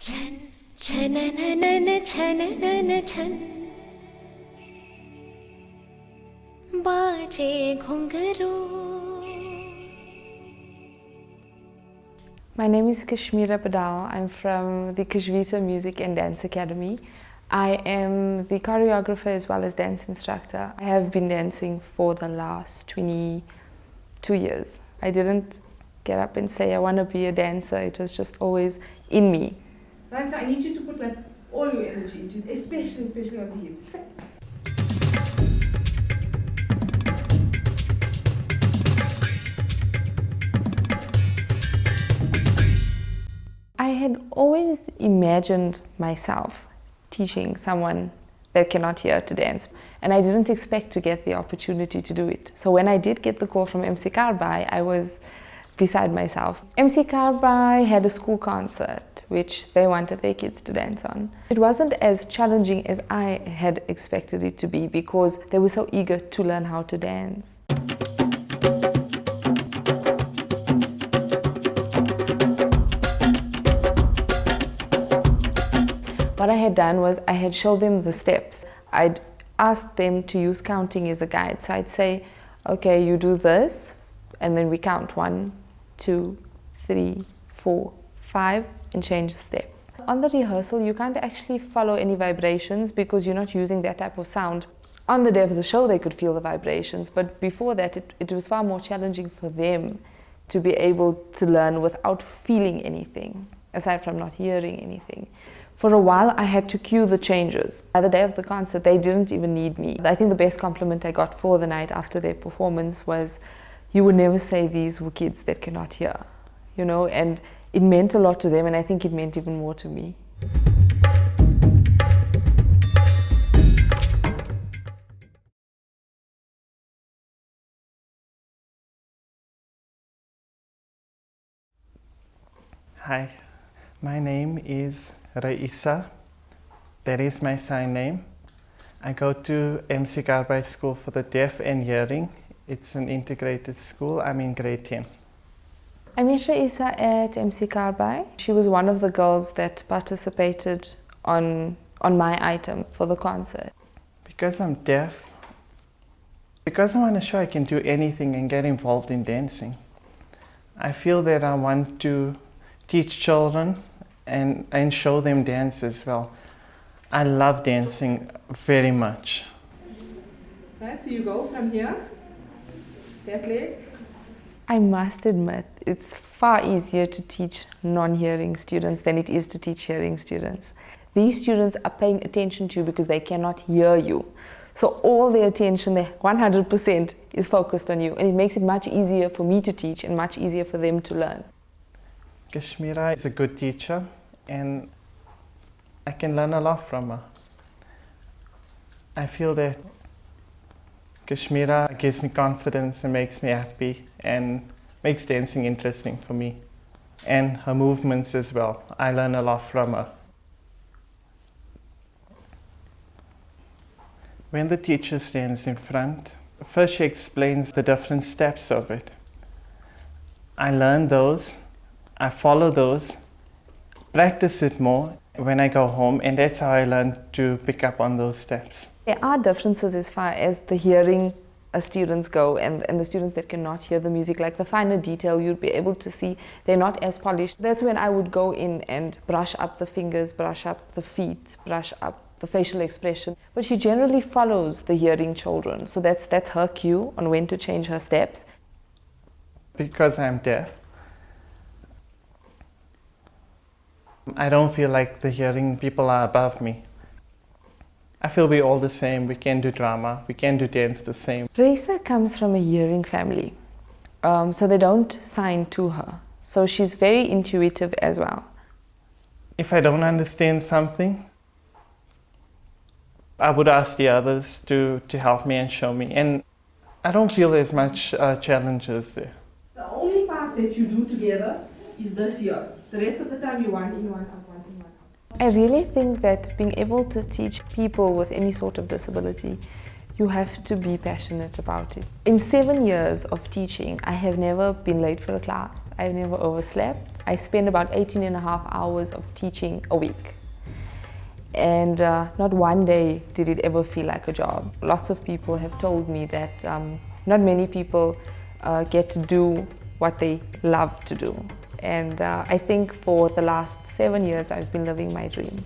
My name is Kashmira Badal. I'm from the Kashmira Music and Dance Academy. I am the choreographer as well as dance instructor. I have been dancing for the last 22 years. I didn't get up and say I want to be a dancer. It was just always in me. Right, so I need you to put like all your energy into it, especially on the hips. I had always imagined myself teaching someone that cannot hear to dance, and I didn't expect to get the opportunity to do it. So when I did get the call from MC Kharbhai, I was beside myself. MC Kharbhai had a school concert which they wanted their kids to dance on. It wasn't as challenging as I had expected it to be because they were so eager to learn how to dance. What I had done was I had showed them the steps. I'd asked them to use counting as a guide. So I'd say, okay, you do this, and then we count 1, 2, 3, 4, 5, and change the step. On the rehearsal, you can't actually follow any vibrations because you're not using that type of sound. On the day of the show, they could feel the vibrations, but before that, it was far more challenging for them to be able to learn without feeling anything, aside from not hearing anything. For a while, I had to cue the changes. By the day of the concert, they didn't even need me. I think the best compliment I got for the night after their performance was, "You would never say these were kids that cannot hear," you know, and it meant a lot to them, and I think it meant even more to me. Hi, my name is Raisa. That is my sign name. I go to MC Kharbhai School for the Deaf and Hearing. It's an integrated school. I'm in grade 10. I met Raisa at MC Kharbhai. She was one of the girls that participated on my item for the concert. Because I'm deaf, because I want to show I can do anything and get involved in dancing, I feel that I want to teach children and show them dance as well. I love dancing very much. Right, so you go from here, that leg. I must admit, it's far easier to teach non-hearing students than it is to teach hearing students. These students are paying attention to you because they cannot hear you. So all their attention, their 100% is focused on you, and it makes it much easier for me to teach and much easier for them to learn. Kashmira is a good teacher, and I can learn a lot from her. I feel that Kashmira gives me confidence and makes me happy and makes dancing interesting for me. And her movements as well. I learn a lot from her. When the teacher stands in front, first she explains the different steps of it. I learn those, I follow those, practice it more when I go home, and that's how I learn to pick up on those steps. There are differences as far as the hearing students go and the students that cannot hear the music. Like the finer detail you'd be able to see, they're not as polished. That's when I would go in and brush up the fingers, brush up the feet, brush up the facial expression. But she generally follows the hearing children, so that's her cue on when to change her steps. Because I'm deaf, I don't feel like the hearing people are above me. I feel we're all the same. We can do drama, we can do dance the same. Raisa comes from a hearing family, so they don't sign to her. So she's very intuitive as well. If I don't understand something, I would ask the others to help me and show me. And I don't feel as much challenges there. The only part that you do together is this here. The rest of the time you one in, one out, one in, one out. I really think that being able to teach people with any sort of disability, You have to be passionate about it. In 7 years of teaching, I have never been late for a class. I've never overslept. I spend about 18.5 hours of teaching a week. And not one day did it ever feel like a job. Lots of people have told me that not many people get to do what they love to do. And I think for the last 7 years, I've been living my dream.